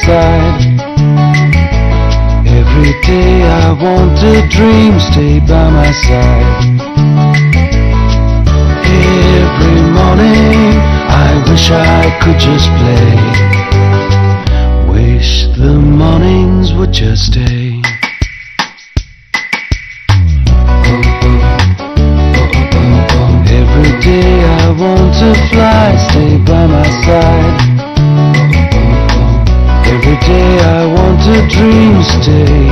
side. Every day I want to dream, stay by my side. Every morning I wish I could just play. Wish the mornings would just stay. Every day I want to fly, stay by my side. Every day I want to dream, stay